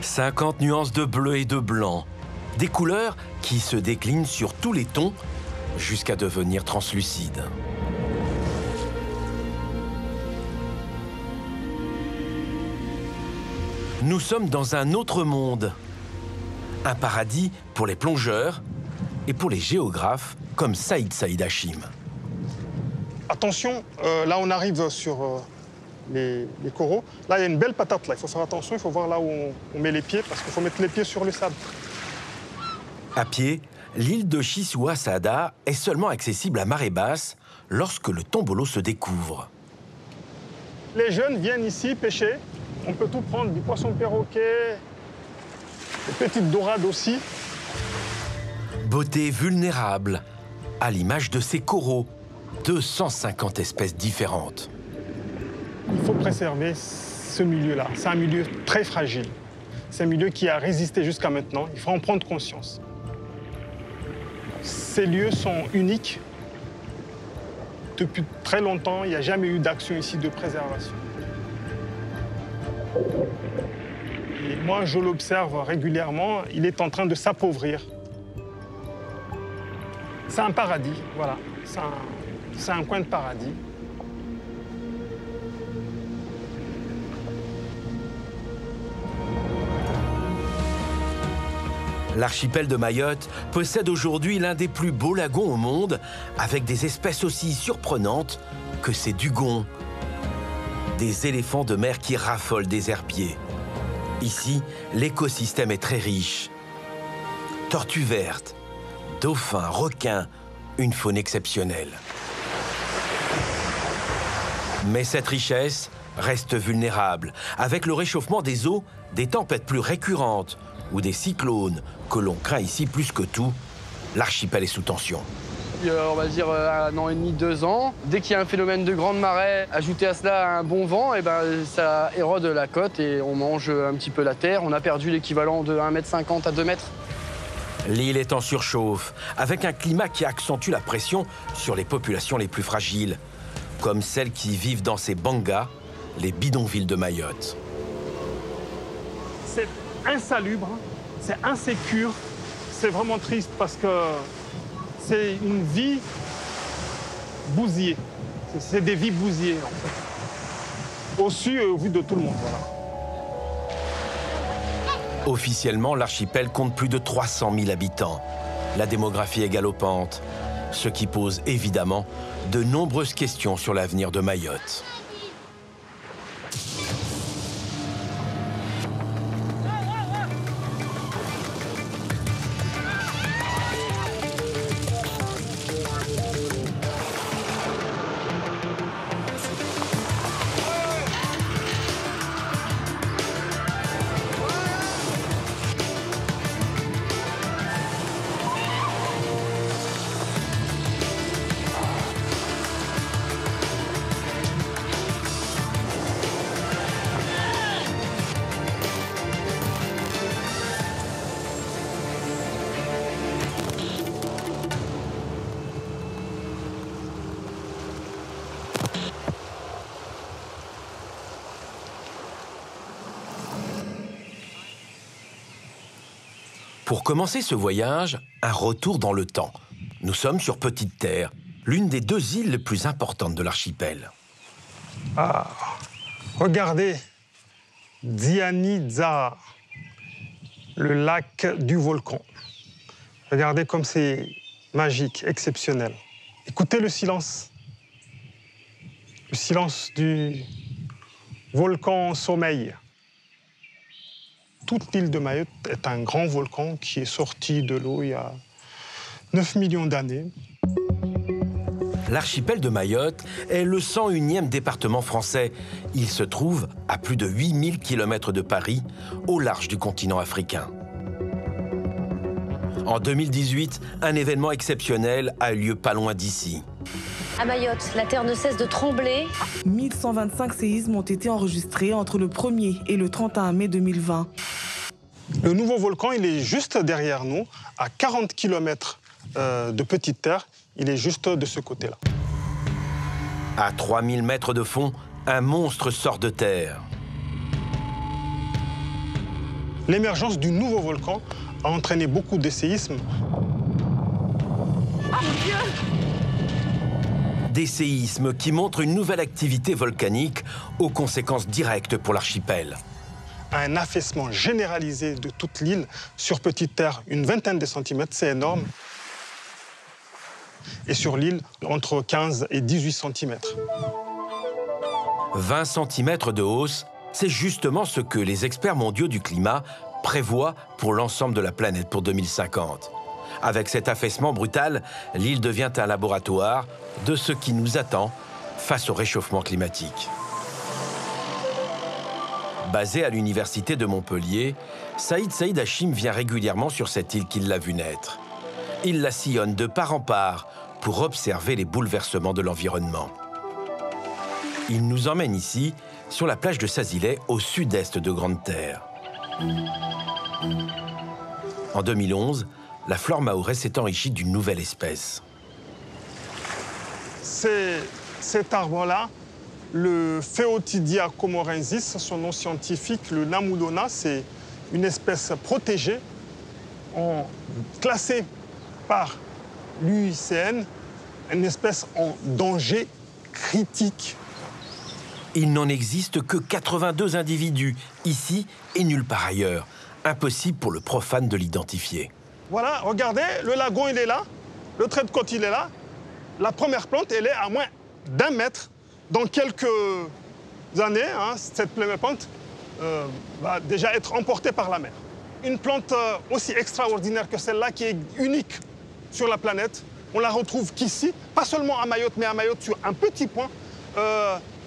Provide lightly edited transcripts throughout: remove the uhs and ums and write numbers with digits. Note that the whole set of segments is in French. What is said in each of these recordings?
50 nuances de bleu et de blanc. Des couleurs qui se déclinent sur tous les tons jusqu'à devenir translucides. Nous sommes dans un autre monde. Un paradis pour les plongeurs et pour les géographes comme Saïd Hachim. Attention, là on arrive sur les coraux. Là il y a une belle patate, là. Il faut faire attention, il faut voir là où on met les pieds parce qu'il faut mettre les pieds sur le sable. À pied, l'île de Chissoua Saada est seulement accessible à marée basse lorsque le tombolo se découvre. Les jeunes viennent ici pêcher. On peut tout prendre, du poisson perroquet, des petites dorades aussi. Beauté vulnérable, à l'image de ces coraux, 250 espèces différentes. Il faut préserver ce milieu-là. C'est un milieu très fragile. C'est un milieu qui a résisté jusqu'à maintenant. Il faut en prendre conscience. Ces lieux sont uniques. Depuis très longtemps, il n'y a jamais eu d'action ici de préservation. Et moi, je l'observe régulièrement. Il est en train de s'appauvrir. C'est un paradis, voilà. C'est un coin de paradis. L'archipel de Mayotte possède aujourd'hui l'un des plus beaux lagons au monde, avec des espèces aussi surprenantes que ces dugongs. Des éléphants de mer qui raffolent des herbiers. Ici, l'écosystème est très riche. Tortues vertes, dauphins, requins, une faune exceptionnelle. Mais cette richesse reste vulnérable. Avec le réchauffement des eaux, des tempêtes plus récurrentes ou des cyclones que l'on craint ici plus que tout, l'archipel est sous tension. On va dire 1 an et demi, 2 ans. Dès qu'il y a un phénomène de grande marée, ajouté à cela un bon vent, et ça érode la côte et on mange un petit peu la terre. On a perdu l'équivalent de 1,50 m à 2 mètres. L'île est en surchauffe, avec un climat qui accentue la pression sur les populations les plus fragiles, comme celles qui vivent dans ces bangas, les bidonvilles de Mayotte. C'est insalubre, c'est insécure, c'est vraiment triste parce que c'est une vie bousillée. C'est des vies bousillées, en fait. Au su et au vu de tout le monde, voilà. Officiellement, l'archipel compte plus de 300 000 habitants. La démographie est galopante, ce qui pose évidemment de nombreuses questions sur l'avenir de Mayotte. Pour commencer ce voyage, un retour dans le temps. Nous sommes sur Petite Terre, l'une des 2 îles les plus importantes de l'archipel. Ah, regardez, Diani Zara, le lac du volcan. Regardez comme c'est magique, exceptionnel. Écoutez le silence du volcan en sommeil. Toute l'île de Mayotte est un grand volcan qui est sorti de l'eau il y a 9 millions d'années. L'archipel de Mayotte est le 101e département français. Il se trouve à plus de 8000 km de Paris, au large du continent africain. En 2018, un événement exceptionnel a eu lieu pas loin d'ici. À Mayotte, la terre ne cesse de trembler. 1125 séismes ont été enregistrés entre le 1er et le 31 mai 2020. Le nouveau volcan, il est juste derrière nous, à 40 km de Petite Terre. Il est juste de ce côté-là. À 3000 mètres de fond, un monstre sort de terre. L'émergence du nouveau volcan a entraîné beaucoup de séismes. Oh mon Dieu! Des séismes qui montrent une nouvelle activité volcanique aux conséquences directes pour l'archipel. Un affaissement généralisé de toute l'île sur petite terre, une vingtaine de centimètres, c'est énorme. Et sur l'île, entre 15 et 18 centimètres. 20 centimètres de hausse, c'est justement ce que les experts mondiaux du climat prévoient pour l'ensemble de la planète pour 2050. Avec cet affaissement brutal, l'île devient un laboratoire de ce qui nous attend face au réchauffement climatique. Basé à l'université de Montpellier, Saïd Hachim vient régulièrement sur cette île qu'il l'a vu naître. Il la sillonne de part en part pour observer les bouleversements de l'environnement. Il nous emmène ici, sur la plage de Sazilay, au sud-est de Grande-Terre. En 2011, la flore mahorais s'est enrichie d'une nouvelle espèce. C'est cet arbre-là, le Phéotidia comorensis, son nom scientifique, le Namoudona, c'est une espèce protégée, classée par l'UICN, une espèce en danger critique. Il n'en existe que 82 individus, ici et nulle part ailleurs. Impossible pour le profane de l'identifier. Voilà, regardez, le lagon, il est là, le trait de côte, il est là. La première plante, elle est à moins d'1 mètre. Dans quelques années, cette première plante va déjà être emportée par la mer. Une plante aussi extraordinaire que celle-là, qui est unique sur la planète, on la retrouve qu'ici, pas seulement à Mayotte, mais à Mayotte sur un petit point,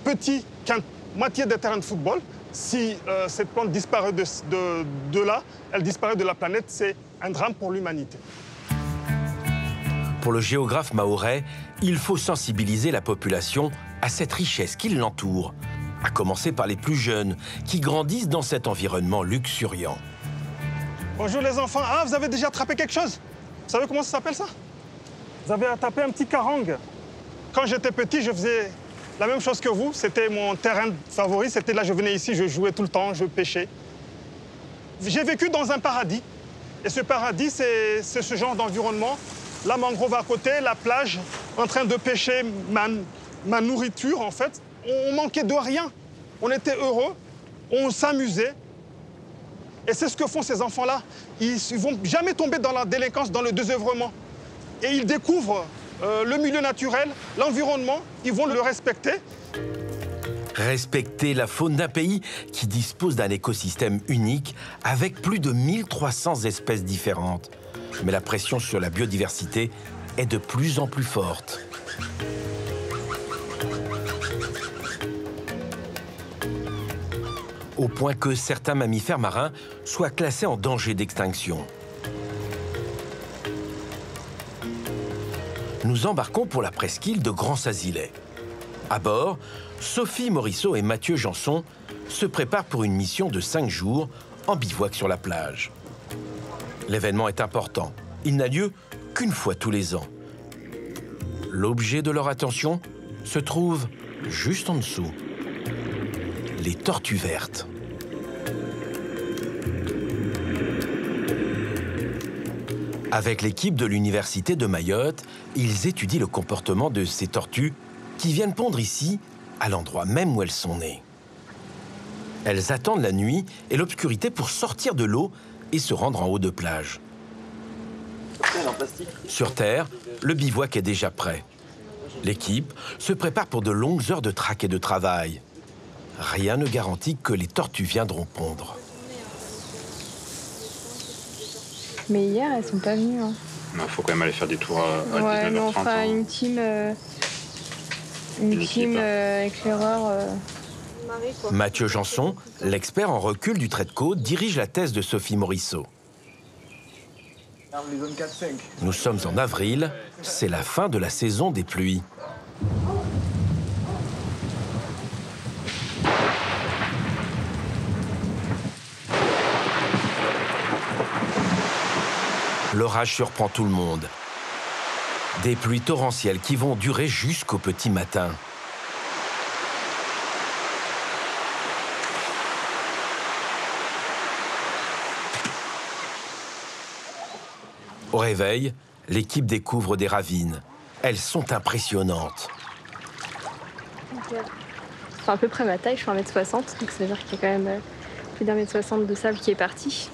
petit qu'un moitié des terrains de football. Si cette plante disparaît de là, elle disparaît de la planète, c'est un drame pour l'humanité. Pour le géographe mahorais, il faut sensibiliser la population à cette richesse qui l'entoure, à commencer par les plus jeunes, qui grandissent dans cet environnement luxuriant. Bonjour les enfants. Ah, vous avez déjà attrapé quelque chose? Vous savez comment ça s'appelle ça? Vous avez attrapé un petit karang. Quand j'étais petit, je faisais la même chose que vous. C'était mon terrain favori. C'était là, je venais ici, je jouais tout le temps, je pêchais. J'ai vécu dans un paradis. Et ce paradis, c'est ce genre d'environnement. La mangrove à côté, la plage, en train de pêcher ma nourriture, en fait. On manquait de rien. On était heureux, on s'amusait. Et c'est ce que font ces enfants-là. Ils ne vont jamais tomber dans la délinquance, dans le désœuvrement. Et ils découvrent le milieu naturel, l'environnement, ils vont le respecter. Respecter la faune d'un pays qui dispose d'un écosystème unique avec plus de 1300 espèces différentes. Mais la pression sur la biodiversité est de plus en plus forte. Au point que certains mammifères marins soient classés en danger d'extinction. Nous embarquons pour la presqu'île de Grand Sazilay. À bord, Sophie Morisseau et Mathieu Janson se préparent pour une mission de 5 jours en bivouac sur la plage. L'événement est important. Il n'a lieu qu'une fois tous les ans. L'objet de leur attention se trouve juste en dessous. Les tortues vertes. Avec l'équipe de l'université de Mayotte, ils étudient le comportement de ces tortues qui viennent pondre ici, à l'endroit même où elles sont nées. Elles attendent la nuit et l'obscurité pour sortir de l'eau et se rendre en haut de plage. Sur Terre, le bivouac est déjà prêt. L'équipe se prépare pour de longues heures de traque et de travail. Rien ne garantit que les tortues viendront pondre. Mais hier, elles sont pas venues. Il faut quand même aller faire des tours à 19h30. Ouais, mais on fera une team éclaireur. Mathieu Janson, l'expert en recul du trait de côte, dirige la thèse de Sophie Morisseau. Nous sommes en avril, c'est la fin de la saison des pluies. L'orage surprend tout le monde. Des pluies torrentielles qui vont durer jusqu'au petit matin. Au réveil, l'équipe découvre des ravines. Elles sont impressionnantes. C'est à peu près ma taille, je fais 1m60, donc ça veut dire qu'il y a quand même plus d'1m60 de sable qui est parti.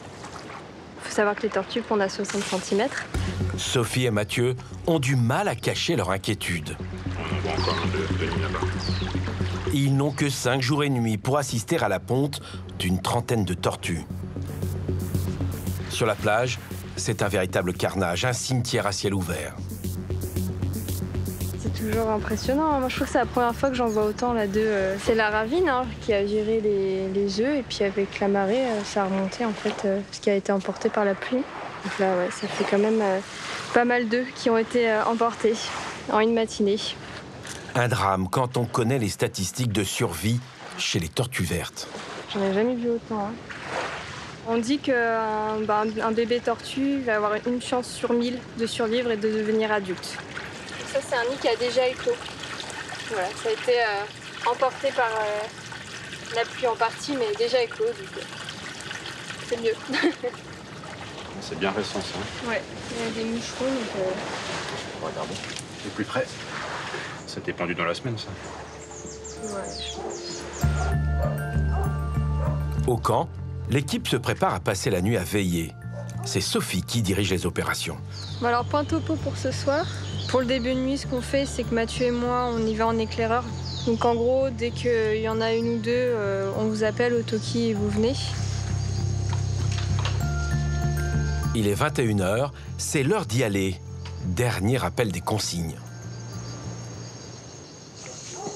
Il faut savoir que les tortues pondent à 60 cm. Sophie et Mathieu ont du mal à cacher leur inquiétude. On en voit encore un de nuit là-bas. Ils n'ont que 5 jours et nuits pour assister à la ponte d'une trentaine de tortues. Sur la plage, c'est un véritable carnage, un cimetière à ciel ouvert. C'est toujours impressionnant. Moi, je trouve que c'est la première fois que j'en vois autant là d'œufs. C'est la ravine qui a géré les œufs, et puis avec la marée, ça a remonté en fait, ce qui a été emporté par la pluie. Donc là, ouais, ça fait quand même pas mal d'œufs qui ont été emportés en une matinée. Un drame quand on connaît les statistiques de survie chez les tortues vertes. J'en ai jamais vu autant. On dit qu'un bébé tortue va avoir une chance sur 1000 de survivre et de devenir adulte. Ça, c'est un nid qui a déjà éclos. Voilà, ça a été emporté par la pluie en partie, mais déjà éclos, donc c'est mieux. C'est bien récent ça. Ouais, il y a des moucherons, donc... Regardez. De plus près. C'était pendu dans la semaine ça. Ouais, je pense. Au camp, l'équipe se prépare à passer la nuit à veiller. C'est Sophie qui dirige les opérations. Bon, alors, point topo pour ce soir. Pour le début de nuit, ce qu'on fait, c'est que Mathieu et moi, on y va en éclaireur. Donc en gros, dès qu'il y en a une ou deux, on vous appelle au talkie et vous venez. Il est 21h, c'est l'heure d'y aller. Dernier rappel des consignes.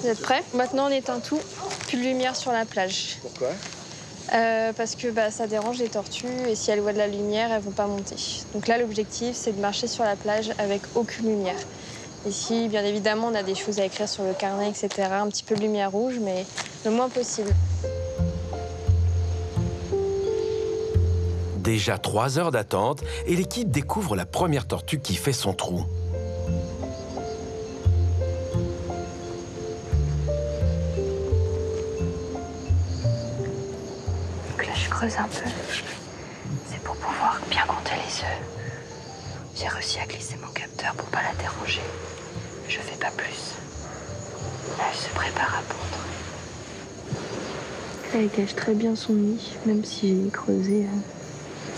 Vous êtes prêts? Maintenant, on éteint tout. Plus de lumière sur la plage. Pourquoi? Parce que ça dérange les tortues et si elles voient de la lumière, elles vont pas monter. Donc là, l'objectif, c'est de marcher sur la plage avec aucune lumière. Ici, bien évidemment, on a des choses à écrire sur le carnet, etc. Un petit peu de lumière rouge, mais le moins possible. Déjà 3 heures d'attente et l'équipe découvre la première tortue qui fait son trou. Donc là, je creuse un peu. C'est pour pouvoir bien compter les œufs. J'ai réussi à glisser mon capteur pour pas la déranger. Je fais pas plus. Là, elle se prépare à pondre. Là, elle cache très bien son nid, même si j'ai creusé,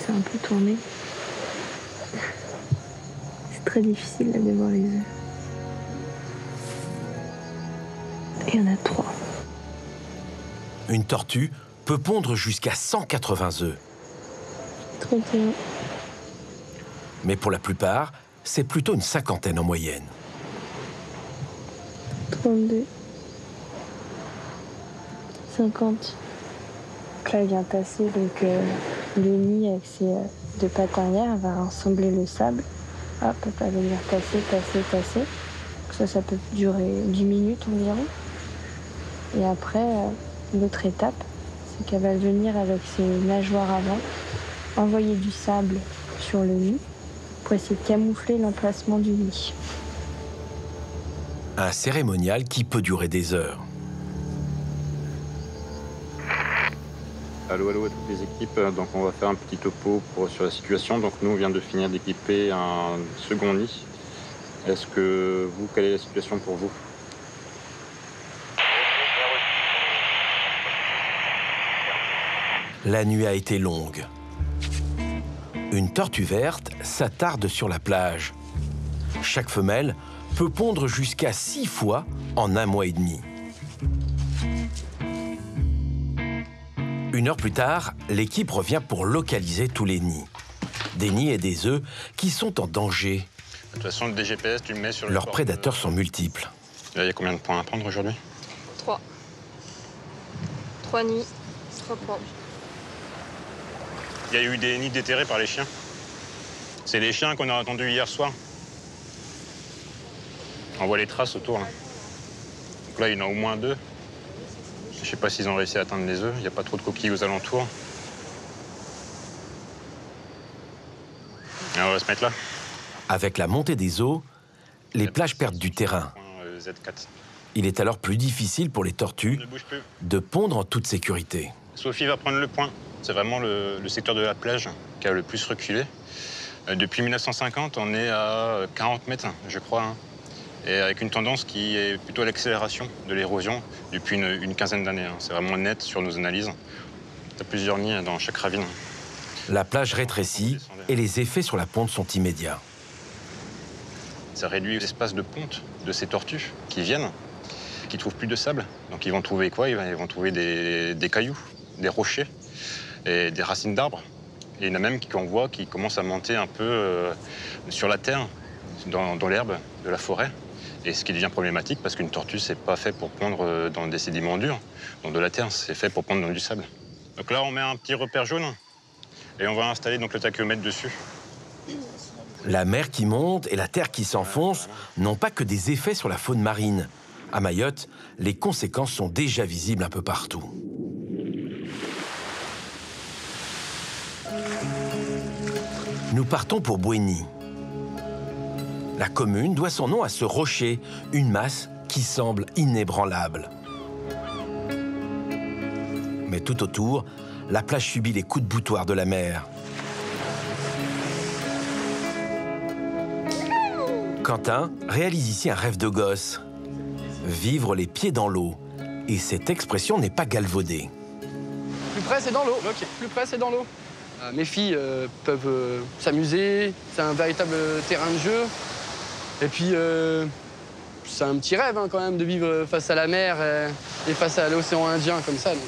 c'est un peu tourné. C'est très difficile là, de voir les œufs. Et il y en a 3. Une tortue peut pondre jusqu'à 180 œufs. 31. Mais pour la plupart, c'est plutôt une cinquantaine en moyenne. 32. 50. Donc là, elle vient tasser le nid avec ses 2 pattes arrière. Elle va rassembler le sable. Hop, elle va venir tasser, tasser, tasser. Donc ça peut durer 10 minutes environ. Et après, l'autre étape, c'est qu'elle va venir avec ses nageoires avant, envoyer du sable sur le nid pour essayer de camoufler l'emplacement du nid. Un cérémonial qui peut durer des heures. Allô, allô à toutes les équipes. Donc on va faire un petit topo sur la situation. Donc nous, on vient de finir d'équiper un second nid. Est-ce que vous, quelle est la situation pour vous? La nuit a été longue. Une tortue verte s'attarde sur la plage. Chaque femelle peut pondre jusqu'à 6 fois en 1 mois et demi. 1 heure plus tard, l'équipe revient pour localiser tous les nids. Des nids et des œufs qui sont en danger. De toute façon, le DGPS, tu le mets sur le Leurs port prédateurs sont multiples. Là, il y a combien de points à prendre aujourd'hui? 3. 3 nids, 3 points. Il y a eu des nids déterrés par les chiens. C'est les chiens qu'on a entendus hier soir. On voit les traces autour. Là. Donc là, il y en a au moins 2. Je ne sais pas s'ils ont réussi à atteindre les œufs. Il n'y a pas trop de coquilles aux alentours. Et on va se mettre là. Avec la montée des eaux, les plages perdent du terrain. Z4. Il est alors plus difficile pour les tortues Ne bouge plus. de pondre en toute sécurité. Sophie va prendre le point. C'est vraiment le secteur de la plage qui a le plus reculé. Depuis 1950, on est à 40 mètres, je crois, hein, et avec une tendance qui est plutôt à l'accélération de l'érosion depuis une quinzaine d'années. Hein. C'est vraiment net sur nos analyses. Il y a plusieurs nids dans chaque ravine. La plage rétrécit et les effets sur la ponte sont immédiats. Ça réduit l'espace de ponte de ces tortues qui viennent, qui ne trouvent plus de sable. Donc ils vont trouver quoi? Ils vont trouver des cailloux, des rochers et des racines d'arbres. Et il y en a même qu'on voit qui commencent à monter un peu sur la terre, dans l'herbe de la forêt. Et ce qui devient problématique parce qu'une tortue, c'est pas fait pour pondre dans des sédiments durs, dans de la terre, c'est fait pour pondre dans du sable. Donc là, on met un petit repère jaune et on va installer donc le tachiomètre dessus. La mer qui monte et la terre qui s'enfonce n'ont pas que des effets sur la faune marine. À Mayotte, les conséquences sont déjà visibles un peu partout. Nous partons pour Bouéni. La commune doit son nom à ce rocher, une masse qui semble inébranlable. Mais tout autour, la plage subit les coups de boutoir de la mer. Quentin réalise ici un rêve de gosse. Vivre les pieds dans l'eau. Et cette expression n'est pas galvaudée. Plus près, c'est dans l'eau. Ok. Plus près, c'est dans l'eau. Mes filles peuvent s'amuser. C'est un véritable terrain de jeu. Et puis, c'est un petit rêve hein, quand même de vivre face à la mer et face à l'océan Indien comme ça. Donc,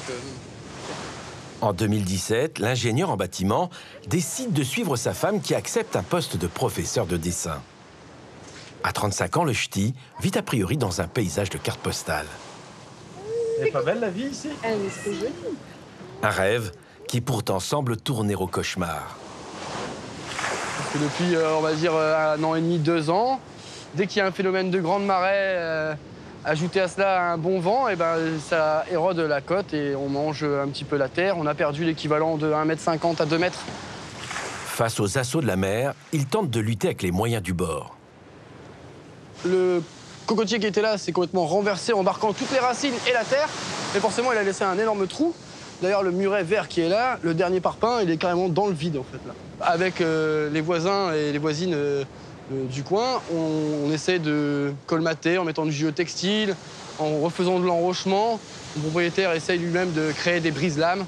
En 2017, l'ingénieur en bâtiment décide de suivre sa femme qui accepte un poste de professeur de dessin. À 35 ans, le ch'ti vit a priori dans un paysage de carte postale. Elle est pas belle la vie ici? C'est joli. Un rêve qui pourtant semble tourner au cauchemar. parce que depuis, on va dire, 1 an et demi, 2 ans, dès qu'il y a un phénomène de grande marée, ajouté à cela un bon vent, et ben, ça érode la côte et on mange un petit peu la terre. On a perdu l'équivalent de 1,50 m à 2 mètres. Face aux assauts de la mer, il tente de lutter avec les moyens du bord. Le cocotier qui était là s'est complètement renversé, embarquant toutes les racines et la terre. Et forcément, il a laissé un énorme trou. D'ailleurs, le muret vert qui est là, le dernier parpaing, il est carrément dans le vide, en fait, là. Avec les voisins et les voisines du coin, on essaie de colmater en mettant du géotextile, en refaisant de l'enrochement. Le propriétaire essaye lui-même de créer des brise-lames.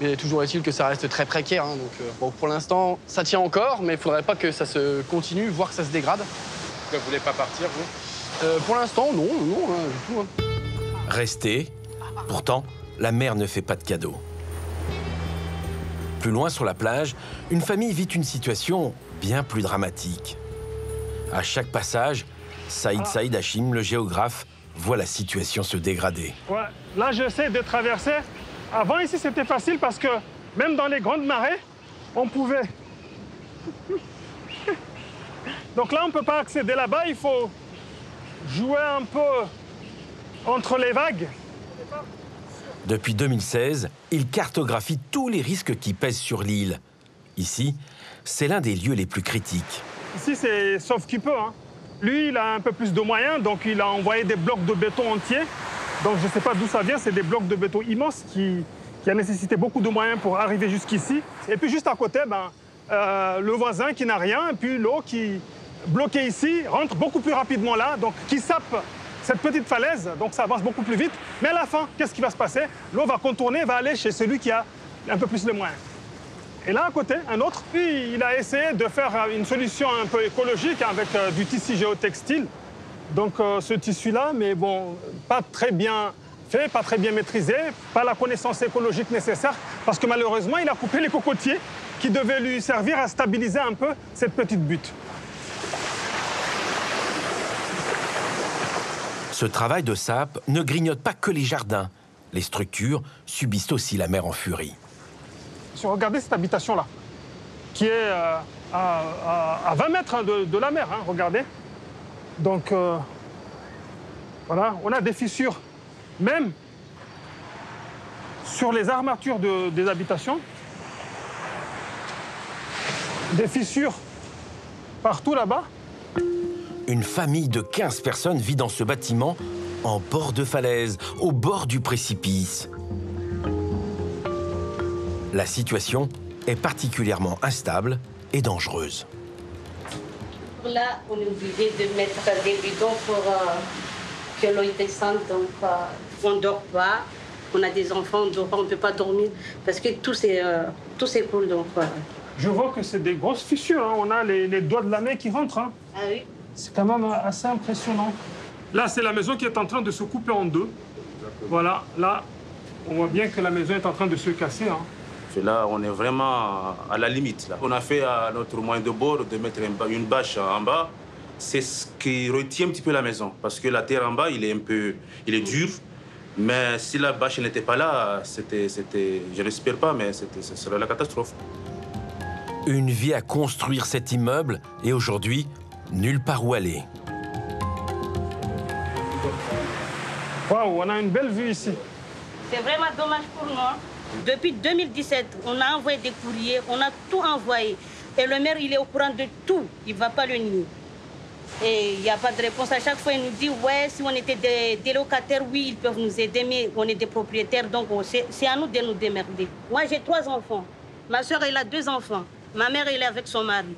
Mais toujours est-il que ça reste très précaire. Hein, donc, bon, pour l'instant, ça tient encore, mais il ne faudrait pas que ça se continue, voire que ça se dégrade. Vous ne voulez pas partir, vous? Pour l'instant, non, hein, du tout. Hein. Rester. Pourtant, la mer ne fait pas de cadeaux. Plus loin sur la plage, une famille vit une situation bien plus dramatique. À chaque passage, Saïd Hachim, le géographe, voit la situation se dégrader. Ouais, là, j'essaie de traverser. Avant, ici, c'était facile parce que même dans les grandes marées, on pouvait. Donc là, on ne peut pas accéder là-bas. Il faut jouer un peu entre les vagues. Depuis 2016, il cartographie tous les risques qui pèsent sur l'île. Ici, c'est l'un des lieux les plus critiques. Ici, c'est sauf qu'il peut. Hein. Lui, il a un peu plus de moyens, donc il a envoyé des blocs de béton entiers. Donc je ne sais pas d'où ça vient, c'est des blocs de béton immenses qui a nécessité beaucoup de moyens pour arriver jusqu'ici. Et puis juste à côté, le voisin qui n'a rien, et puis l'eau qui, bloquée ici, rentre beaucoup plus rapidement là, donc qui sape cette petite falaise, donc ça avance beaucoup plus vite. Mais à la fin, qu'est-ce qui va se passer? L'eau va contourner, va aller chez celui qui a un peu plus de moyens. Et là, à côté, un autre, lui, il a essayé de faire une solution un peu écologique avec du tissu géotextile. Donc ce tissu-là, mais bon, pas très bien fait, pas très bien maîtrisé, pas la connaissance écologique nécessaire, parce que malheureusement, il a coupé les cocotiers qui devaient lui servir à stabiliser un peu cette petite butte. Ce travail de sape ne grignote pas que les jardins. Les structures subissent aussi la mer en furie. Regardez cette habitation-là, qui est à 20 mètres de la mer, hein, regardez. Donc, voilà, on a des fissures, même sur les armatures des habitations. Des fissures partout là-bas. Une famille de 15 personnes vit dans ce bâtiment, en bord de falaise, au bord du précipice. La situation est particulièrement instable et dangereuse. là, on est obligé de mettre des bidons pour que l'eau descende. Donc, on ne dort pas. On a des enfants, on ne dort pas, on ne peut pas dormir parce que tout s'écoule. Donc, Je vois que c'est des grosses fissures. Hein. On a les doigts de la main qui rentrent. Hein. Ah oui. C'est quand même assez impressionnant. Là, c'est la maison qui est en train de se couper en deux. Voilà, là, on voit bien que la maison est en train de se casser. Hein. Là, on est vraiment à la limite. Là. On a fait à notre moyen de bord de mettre une bâche en bas. C'est ce qui retient un petit peu la maison. Parce que la terre en bas, il est dur. Mais si la bâche n'était pas là, je n'espère pas, mais ce serait la catastrophe. Une vie à construire cet immeuble et aujourd'hui, nulle part où aller. Waouh, on a une belle vue ici. C'est vraiment dommage pour nous. Hein. Depuis 2017, on a envoyé des courriers, on a tout envoyé. Et le maire, il est au courant de tout. Il ne va pas le nier. Et il n'y a pas de réponse. À chaque fois, il nous dit, ouais, si on était des locataires, oui, ils peuvent nous aider, mais on est des propriétaires, donc c'est à nous de nous démerder. Moi, j'ai 3 enfants. Ma soeur, elle a 2 enfants. Ma mère, elle est avec son mari.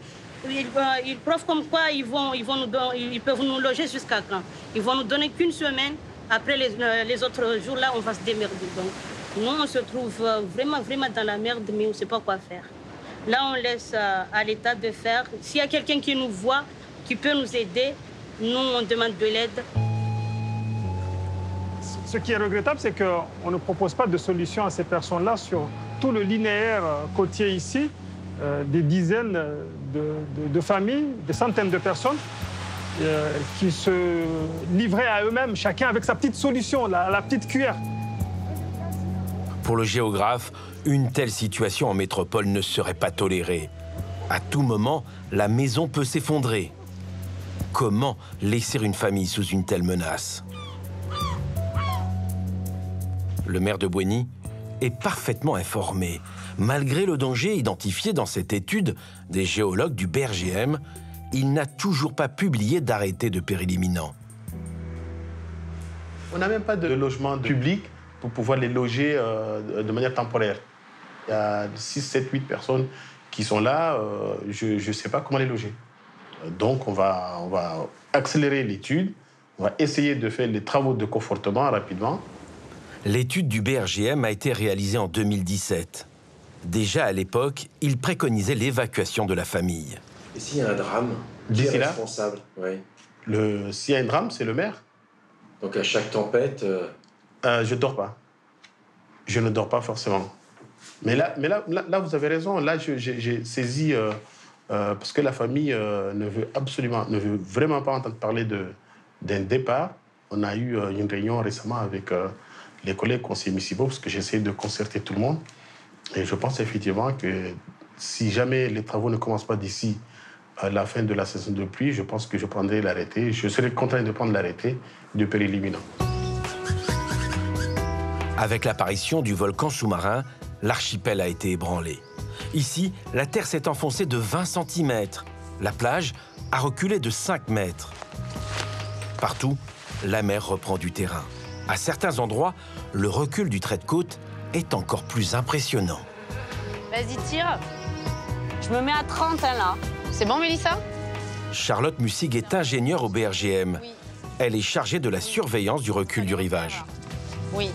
Ils prouvent comme quoi ils peuvent nous loger jusqu'à quand. Ils vont nous donner qu'une semaine. Après, les autres jours, là, on va se démerder. Donc, nous, on se trouve vraiment dans la merde, mais on ne sait pas quoi faire. Là, on laisse à l'État de faire. S'il y a quelqu'un qui nous voit, qui peut nous aider, nous, on demande de l'aide. Ce qui est regrettable, c'est qu'on ne propose pas de solution à ces personnes-là sur tout le linéaire côtier ici. Des dizaines de familles, des centaines de personnes qui se livraient à eux-mêmes, chacun avec sa petite solution, la petite cuillère. Pour le géographe, une telle situation en métropole ne serait pas tolérée. À tout moment, la maison peut s'effondrer. Comment laisser une famille sous une telle menace? Le maire de Bouéni est parfaitement informé. Malgré le danger identifié dans cette étude des géologues du BRGM, il n'a toujours pas publié d'arrêté de péril imminent. On n'a même pas de logement public pour pouvoir les loger de manière temporaire. Il y a 6, 7, 8 personnes qui sont là, je ne sais pas comment les loger. Donc on va accélérer l'étude, on va essayer de faire les travaux de confortement rapidement. L'étude du BRGM a été réalisée en 2017. Déjà à l'époque, il préconisait l'évacuation de la famille. Et s'il y a un drame, qui est responsable? S'il y a un drame, c'est le maire. Donc à chaque tempête... Je ne dors pas. Je ne dors pas forcément. Mais là vous avez raison. Là, j'ai saisi... parce que la famille ne veut vraiment pas entendre parler d'un départ. On a eu une réunion récemment avec les collègues conseillers municipaux, parce que j'essaie de concerter tout le monde. Et je pense effectivement que si jamais les travaux ne commencent pas d'ici la fin de la saison de pluie, je pense que je prendrai l'arrêté. Je serai contraint de prendre l'arrêté de péril imminent. Avec l'apparition du volcan sous-marin, l'archipel a été ébranlé. Ici, la terre s'est enfoncée de 20 cm. La plage a reculé de 5 mètres. Partout, la mer reprend du terrain. À certains endroits, le recul du trait de côte est encore plus impressionnant. Vas-y, tire. Je me mets à 30, hein, là. C'est bon, Mélissa? Charlotte Mussig est ingénieure au BRGM. Oui. Elle est chargée de la surveillance du recul du rivage. Oui.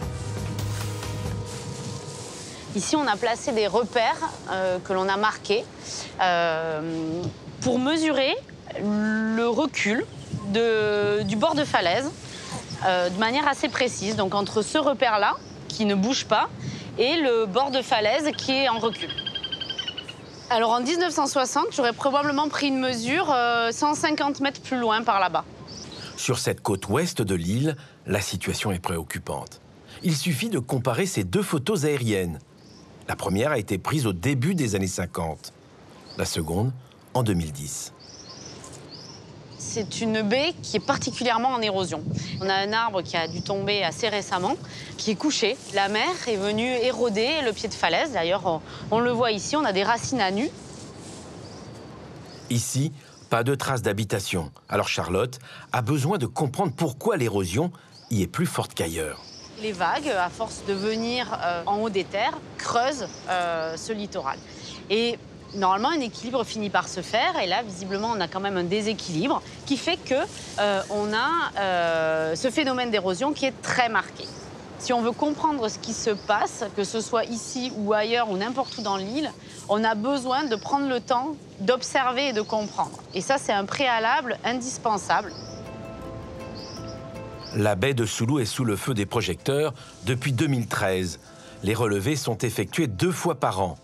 Ici, on a placé des repères que l'on a marqués pour mesurer le recul du bord de falaise de manière assez précise. Donc, entre ce repère-là, qui ne bouge pas, et le bord de falaise qui est en recul. Alors, en 1960, j'aurais probablement pris une mesure 150 mètres plus loin par là-bas. Sur cette côte ouest de l'île, la situation est préoccupante. Il suffit de comparer ces 2 photos aériennes. La première a été prise au début des années 50, la seconde en 2010. C'est une baie qui est particulièrement en érosion. On a un arbre qui a dû tomber assez récemment, qui est couché. La mer est venue éroder le pied de falaise. D'ailleurs, on le voit ici, on a des racines à nu. Ici, pas de traces d'habitation. Alors Charlotte a besoin de comprendre pourquoi l'érosion y est plus forte qu'ailleurs. Les vagues, à force de venir en haut des terres, creusent ce littoral. Et Normalement, un équilibre finit par se faire. Et là, visiblement, on a quand même un déséquilibre qui fait qu'on a ce phénomène d'érosion qui est très marqué. Si on veut comprendre ce qui se passe, que ce soit ici ou ailleurs ou n'importe où dans l'île, on a besoin de prendre le temps d'observer et de comprendre. Et ça, c'est un préalable indispensable. La baie de Soulou est sous le feu des projecteurs depuis 2013. Les relevés sont effectués 2 fois par an.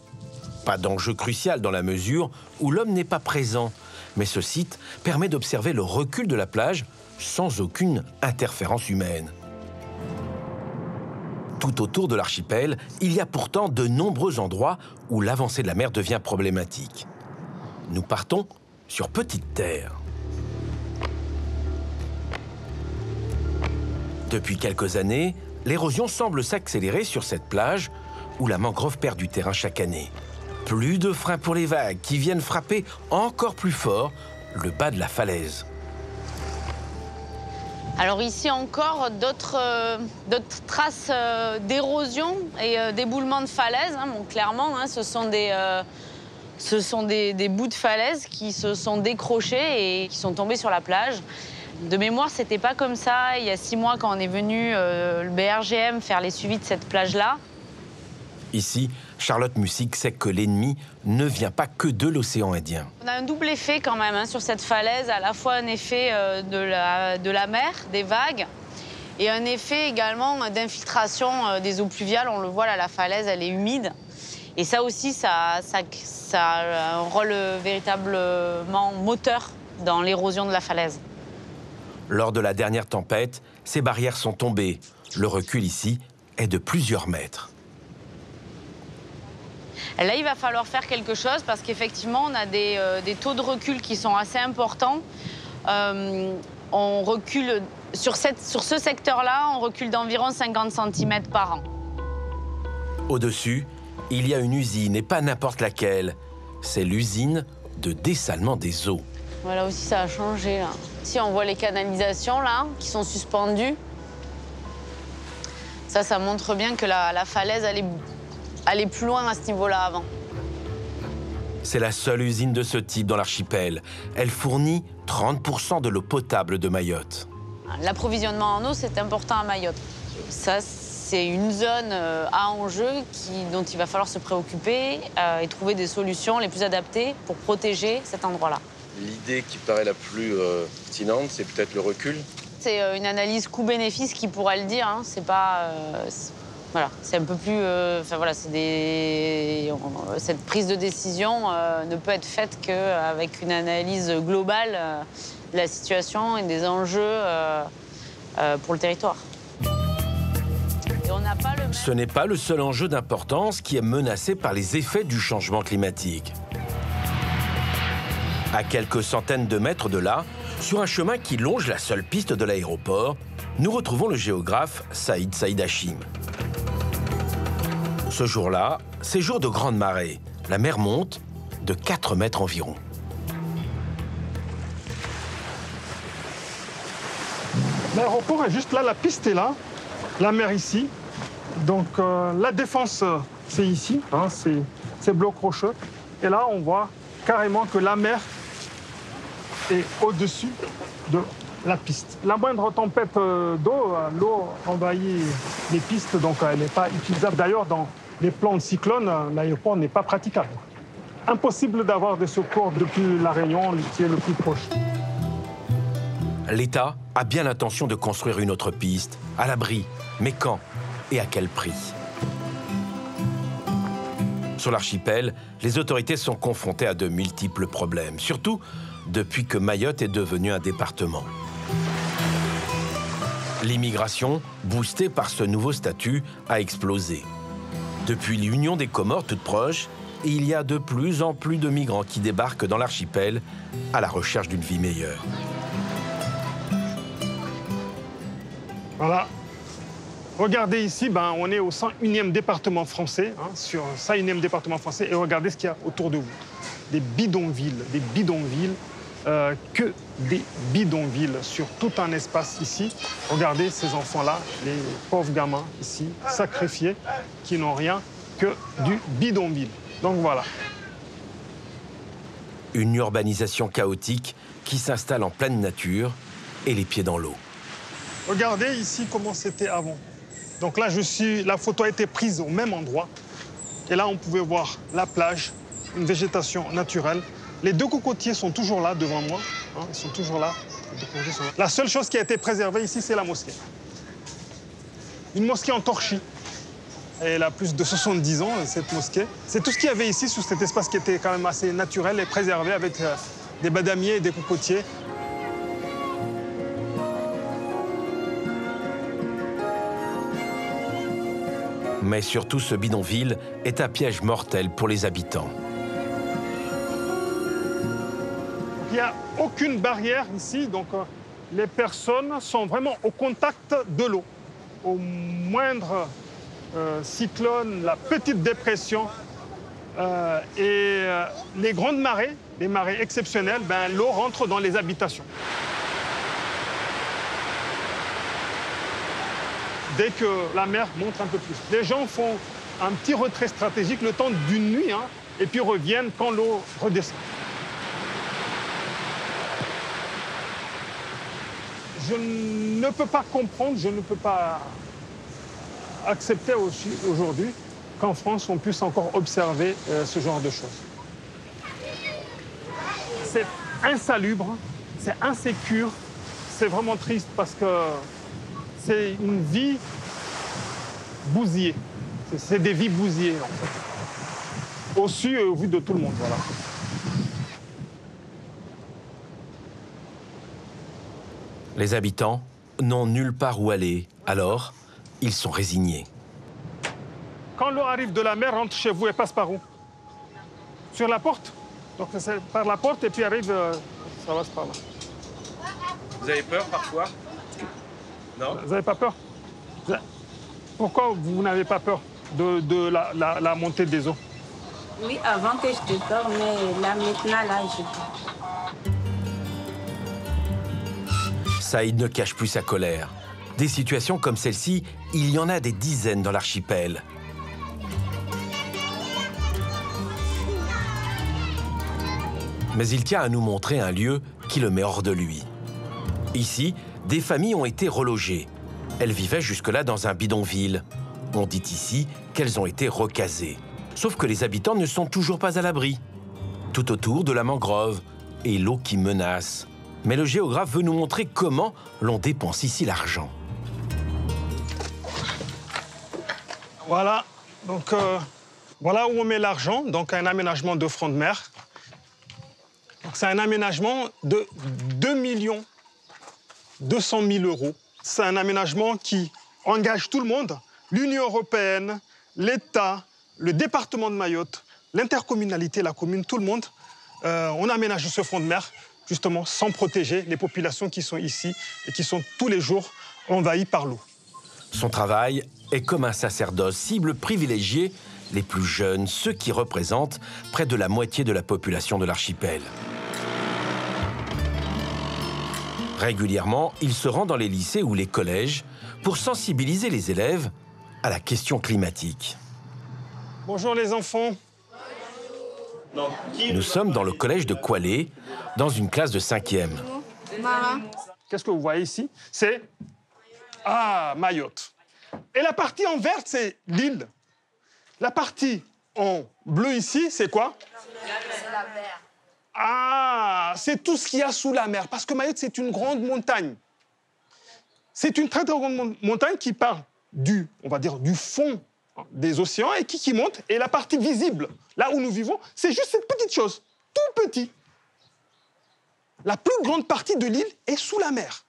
Pas d'enjeu crucial dans la mesure où l'homme n'est pas présent. Mais ce site permet d'observer le recul de la plage sans aucune interférence humaine. Tout autour de l'archipel, il y a pourtant de nombreux endroits où l'avancée de la mer devient problématique. Nous partons sur Petite Terre. Depuis quelques années, l'érosion semble s'accélérer sur cette plage où la mangrove perd du terrain chaque année. Plus de freins pour les vagues qui viennent frapper encore plus fort le bas de la falaise. Alors ici encore, d'autres traces d'érosion et d'éboulement de falaise. Hein. Bon, clairement, hein, ce sont des bouts de falaise qui se sont décrochés et qui sont tombés sur la plage. De mémoire, c'était pas comme ça. Il y a 6 mois, quand on est venu, le BRGM, faire les suivis de cette plage-là. Ici, Charlotte Mussig sait que l'ennemi ne vient pas que de l'océan Indien. On a un double effet quand même hein, sur cette falaise, à la fois un effet de la mer, des vagues, et un effet également d'infiltration des eaux pluviales. On le voit là, la falaise, elle est humide. Et ça aussi, ça a un rôle véritablement moteur dans l'érosion de la falaise. Lors de la dernière tempête, ces barrières sont tombées. Le recul ici est de plusieurs mètres. Là, il va falloir faire quelque chose parce qu'effectivement, on a des taux de recul qui sont assez importants. On recule, sur ce secteur-là, on recule d'environ 50 cm par an. Au-dessus, il y a une usine, et pas n'importe laquelle. C'est l'usine de dessalement des eaux. Voilà aussi, ça a changé, là. Ici, on voit les canalisations, là, qui sont suspendues. Ça montre bien que la falaise, elle est plus loin à ce niveau-là avant. C'est la seule usine de ce type dans l'archipel. Elle fournit 30% de l'eau potable de Mayotte. L'approvisionnement en eau, c'est important à Mayotte. Ça, c'est une zone à enjeu dont il va falloir se préoccuper et trouver des solutions les plus adaptées pour protéger cet endroit-là. L'idée qui paraît la plus pertinente, c'est peut-être le recul. C'est une analyse coût-bénéfice qui pourra le dire. Hein. C'est pas... Voilà, c'est un peu plus... Enfin voilà, cette prise de décision ne peut être faite qu'avec une analyse globale de la situation et des enjeux pour le territoire. Et on n'a pas le même... Ce n'est pas le seul enjeu d'importance qui est menacé par les effets du changement climatique. À quelques centaines de mètres de là, sur un chemin qui longe la seule piste de l'aéroport, nous retrouvons le géographe Saïd Hachim. Ce jour-là, c'est jour de grande marée. La mer monte de 4 mètres environ. L'aéroport est juste là, la piste est là, la mer ici. Donc la défense, c'est ici, hein, c'est bloc rocheux. Et là, on voit carrément que la mer est au-dessus de la piste. La moindre tempête d'eau, l'eau envahit les pistes, donc elle n'est pas utilisable. D'ailleurs, dans les plans de cyclone, l'aéroport n'est pas praticable. Impossible d'avoir des secours depuis La Réunion, qui est le plus proche. L'État a bien l'intention de construire une autre piste, à l'abri. Mais quand et à quel prix? Sur l'archipel, les autorités sont confrontées à de multiples problèmes, surtout depuis que Mayotte est devenu un département. L'immigration, boostée par ce nouveau statut, a explosé. Depuis l'Union des Comores toute proche, il y a de plus en plus de migrants qui débarquent dans l'archipel à la recherche d'une vie meilleure. Voilà. Regardez ici, on est au 101e département français, hein, sur 101e département français, et regardez ce qu'il y a autour de vous. Des bidonvilles, que des bidonvilles sur tout un espace ici. Regardez ces enfants-là, les pauvres gamins ici, sacrifiés, qui n'ont rien que du bidonville. Donc voilà. Une urbanisation chaotique qui s'installe en pleine nature et les pieds dans l'eau. Regardez ici comment c'était avant. Donc là, la photo a été prise au même endroit. Et là, on pouvait voir la plage, une végétation naturelle. Les deux cocotiers sont toujours là devant moi. Hein, ils sont toujours là. La seule chose qui a été préservée ici, c'est la mosquée. Une mosquée en torchis. Elle a plus de 70 ans, cette mosquée. C'est tout ce qu'il y avait ici, sur cet espace qui était quand même assez naturel et préservé avec des badamiers et des cocotiers. Mais surtout, ce bidonville est un piège mortel pour les habitants. Il n'y a aucune barrière ici, donc les personnes sont vraiment au contact de l'eau. Au moindre cyclone, la petite dépression et les grandes marées, les marées exceptionnelles, l'eau rentre dans les habitations. Dès que la mer monte un peu plus. Les gens font un petit retrait stratégique le temps d'une nuit, hein, et puis reviennent quand l'eau redescend. Je ne peux pas comprendre, je ne peux pas accepter aussi aujourd'hui qu'en France, on puisse encore observer ce genre de choses. C'est insalubre, c'est insécure, c'est vraiment triste parce que c'est une vie bousillée. C'est des vies bousillées, en fait. Au su et au vu de tout le monde, voilà. Les habitants n'ont nulle part où aller, alors ils sont résignés. Quand l'eau arrive de la mer, rentre chez vous et passe par où? Sur la porte. Donc c'est par la porte et puis arrive, ça passe par là. Vous avez peur parfois? Non. Vous n'avez pas peur? Pourquoi vous n'avez pas peur de la montée des eaux? Oui, avant que je te peur, mais là maintenant, là, je peur. Saïd ne cache plus sa colère. Des situations comme celle-ci, il y en a des dizaines dans l'archipel. Mais il tient à nous montrer un lieu qui le met hors de lui. Ici, des familles ont été relogées. Elles vivaient jusque-là dans un bidonville. On dit ici qu'elles ont été recasées. Sauf que les habitants ne sont toujours pas à l'abri. Tout autour de la mangrove et l'eau qui menace. Mais le géographe veut nous montrer comment l'on dépense ici l'argent. Voilà, donc voilà où on met l'argent, donc un aménagement de front de mer. C'est un aménagement de 2 200 000 €. C'est un aménagement qui engage tout le monde, l'Union européenne, l'État, le département de Mayotte, l'intercommunalité, la commune, tout le monde. On aménage ce front de mer, justement, sans protéger les populations qui sont ici et qui sont tous les jours envahies par l'eau. Son travail est comme un sacerdoce, cible privilégiée les plus jeunes, ceux qui représentent près de la moitié de la population de l'archipel. Régulièrement, il se rend dans les lycées ou les collèges pour sensibiliser les élèves à la question climatique. Bonjour les enfants. Nous sommes dans le collège de Kwalé, dans une classe de 5e. Qu'est-ce que vous voyez ici? C'est Mayotte. Et la partie en vert, c'est l'île. La partie en bleu ici, c'est quoi? C'est la mer. C'est tout ce qu'il y a sous la mer. Parce que Mayotte, c'est une grande montagne. C'est une très, très grande montagne qui part on va dire, du fond des océans et qui monte. Et la partie visible, là où nous vivons, c'est juste cette petite chose, tout petit. La plus grande partie de l'île est sous la mer.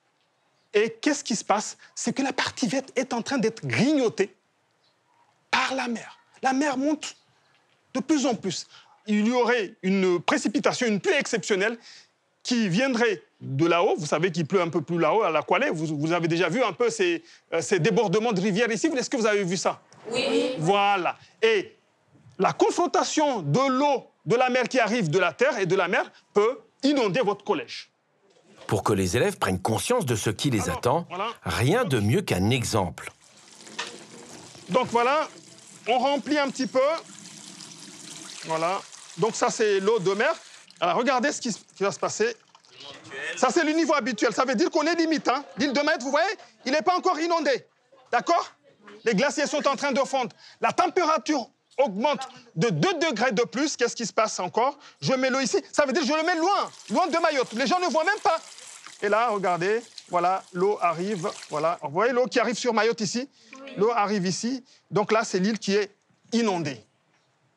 Et qu'est-ce qui se passe? C'est que la partie verte est en train d'être grignotée par la mer. La mer monte de plus en plus. Il y aurait une précipitation, une pluie exceptionnelle qui viendrait de là-haut. Vous savez qu'il pleut un peu plus là-haut, à la Kwalé. Vous avez déjà vu un peu ces débordements de rivière ici. Est-ce que vous avez vu ça? Oui. Voilà. Et la confrontation de l'eau de la mer qui arrive de la terre et de la mer peut inonder votre collège. Pour que les élèves prennent conscience de ce qui les attend, rien de mieux qu'un exemple. Donc voilà, on remplit un petit peu. Voilà. Donc ça, c'est l'eau de mer. Alors, regardez ce qui va se passer. Ça, c'est le niveau habituel. Ça veut dire qu'on est limite. Hein. L'île de Mayotte, vous voyez, il n'est pas encore inondé. D'accord? Les glaciers sont en train de fondre. La température augmente de 2 degrés de plus. Qu'est-ce qui se passe encore? Je mets l'eau ici. Ça veut dire que je le mets loin de Mayotte. Les gens ne voient même pas. Et là, regardez, voilà, l'eau arrive. Voilà. Vous voyez l'eau qui arrive sur Mayotte ici? Oui. L'eau arrive ici. Donc là, c'est l'île qui est inondée.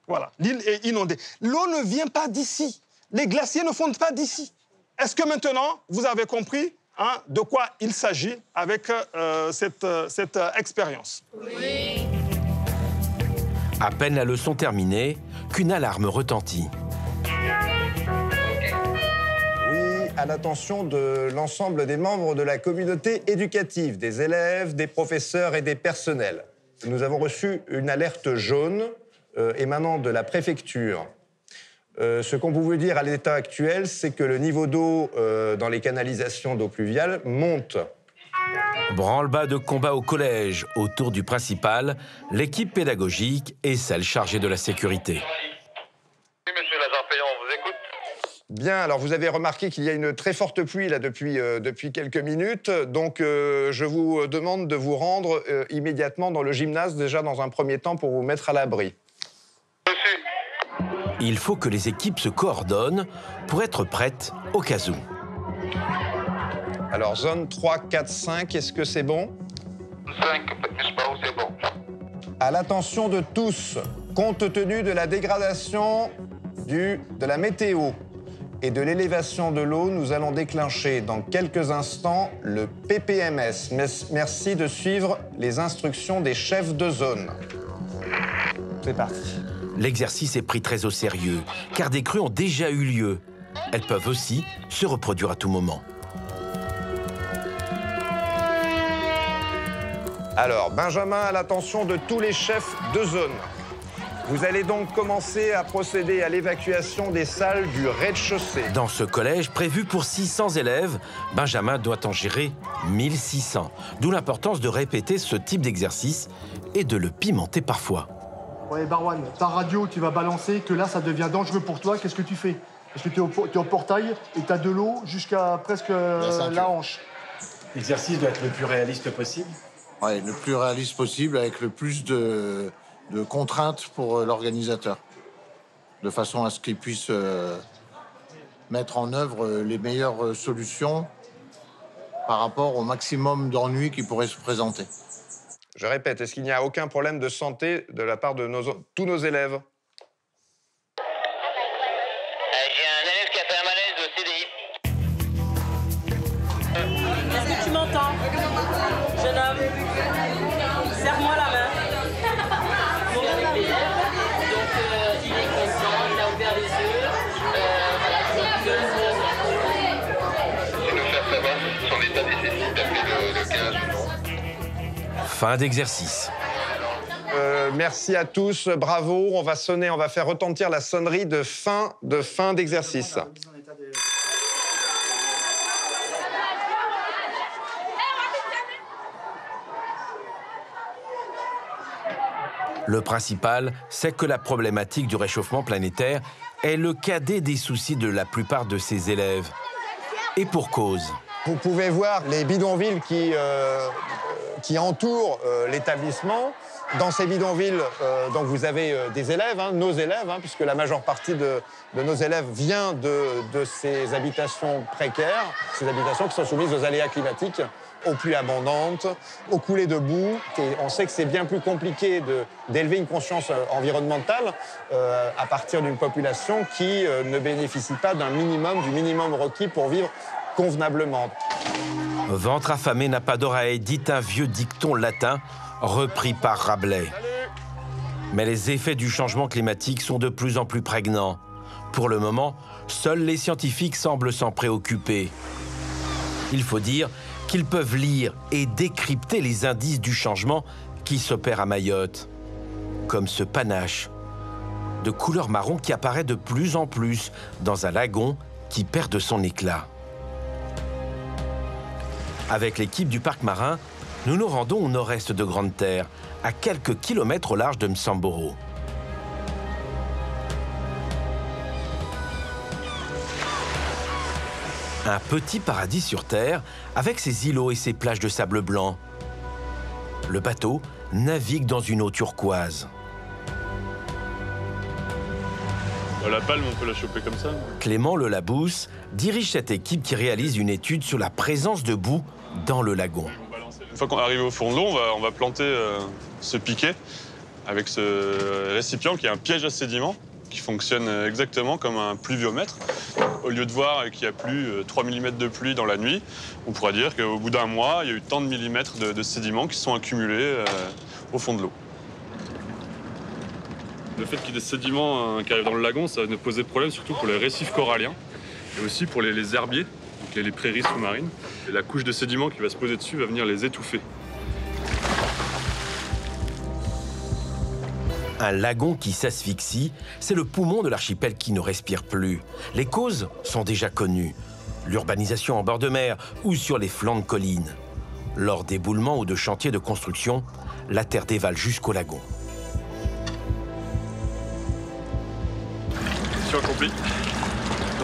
Voilà, l'île est inondée. L'eau ne vient pas d'ici. Les glaciers ne fondent pas d'ici. Est-ce que maintenant, vous avez compris de quoi il s'agit avec cette expérience? Oui. À peine la leçon terminée, qu'une alarme retentit. Oui, à l'attention de l'ensemble des membres de la communauté éducative, des élèves, des professeurs et des personnels. Nous avons reçu une alerte jaune émanant de la préfecture. Ce qu'on pouvait dire à l'état actuel, c'est que le niveau d'eau dans les canalisations d'eau pluviale monte. Branle-bas de combat au collège, autour du principal, l'équipe pédagogique et celle chargée de la sécurité. Oui, monsieur l'agent payant, on vous écoute. Bien, alors vous avez remarqué qu'il y a une très forte pluie là depuis quelques minutes, donc je vous demande de vous rendre immédiatement dans le gymnase, déjà dans un premier temps, pour vous mettre à l'abri. Il faut que les équipes se coordonnent pour être prêtes au cas où. Alors, zone 3, 4, 5, est-ce que c'est bon? 5, c'est bon. À l'attention de tous, compte tenu de la dégradation de la météo et de l'élévation de l'eau, nous allons déclencher dans quelques instants le PPMS. Merci de suivre les instructions des chefs de zone. C'est parti. L'exercice est pris très au sérieux, car des crues ont déjà eu lieu. Elles peuvent aussi se reproduire à tout moment. Alors, Benjamin, à l'attention de tous les chefs de zone. Vous allez donc commencer à procéder à l'évacuation des salles du rez-de-chaussée. Dans ce collège prévu pour 600 élèves, Benjamin doit en gérer 1600. D'où l'importance de répéter ce type d'exercice et de le pimenter parfois. Ouais, Barwan, ta radio, tu vas balancer que là, ça devient dangereux pour toi. Qu'est-ce que tu fais? Parce que tu es au portail et tu as de l'eau jusqu'à presque la hanche. L'exercice doit être le plus réaliste possible. Ouais, le plus réaliste possible, avec le plus de contraintes pour l'organisateur. De façon à ce qu'il puisse mettre en œuvre les meilleures solutions par rapport au maximum d'ennuis qui pourraient se présenter. Je répète, est-ce qu'il n'y a aucun problème de santé de la part de tous nos élèves? J'ai un élève qui a fait un malaise au CDI. Est-ce que tu m'entends, jeune homme? Serre-moi la main. Bon, l'élève, donc il est conscient, il a ouvert les yeux. Et nous faire savoir son état nécessite d'appeler le 15 ou non. Fin d'exercice. Merci à tous, bravo. On va sonner, on va faire retentir la sonnerie de fin d'exercice. Le principal, c'est que la problématique du réchauffement planétaire est le cadet des soucis de la plupart de ses élèves. Et pour cause. Vous pouvez voir les bidonvilles qui entourent l'établissement. Dans ces bidonvilles, donc vous avez des élèves, nos élèves, puisque la majeure partie de nos élèves vient de ces habitations précaires, ces habitations qui sont soumises aux aléas climatiques, aux pluies abondantes, aux coulées de boue. Et on sait que c'est bien plus compliqué d'élever une conscience environnementale à partir d'une population qui ne bénéficie pas du minimum requis pour vivre convenablement. Ventre affamé n'a pas d'oreille, dit un vieux dicton latin repris par Rabelais. Mais les effets du changement climatique sont de plus en plus prégnants. Pour le moment, seuls les scientifiques semblent s'en préoccuper. Il faut dire qu'ils peuvent lire et décrypter les indices du changement qui s'opère à Mayotte. Comme ce panache de couleur marron qui apparaît de plus en plus dans un lagon qui perd de son éclat. Avec l'équipe du parc marin, nous nous rendons au nord-est de Grande-Terre, à quelques kilomètres au large de Msamboro. Un petit paradis sur Terre avec ses îlots et ses plages de sable blanc. Le bateau navigue dans une eau turquoise. La palme, on peut la choper comme ça. Clément Le Labousse dirige cette équipe qui réalise une étude sur la présence de boue dans le lagon. Une fois qu'on arrive au fond de l'eau, on va planter ce piquet avec ce récipient qui est un piège à sédiments qui fonctionne exactement comme un pluviomètre. Au lieu de voir qu'il y a plu 3 mm de pluie dans la nuit, on pourra dire qu'au bout d'un mois, il y a eu tant de millimètres de sédiments qui sont accumulés au fond de l'eau. Le fait qu'il y ait des sédiments qui arrivent dans le lagon, ça va nous poser problème surtout pour les récifs coralliens et aussi pour les herbiers, donc les prairies sous-marines. Et la couche de sédiments qui va se poser dessus va venir les étouffer. Un lagon qui s'asphyxie, c'est le poumon de l'archipel qui ne respire plus. Les causes sont déjà connues. L'urbanisation en bord de mer ou sur les flancs de collines. Lors d'éboulements ou de chantiers de construction, la terre dévale jusqu'au lagon. Mission accomplie.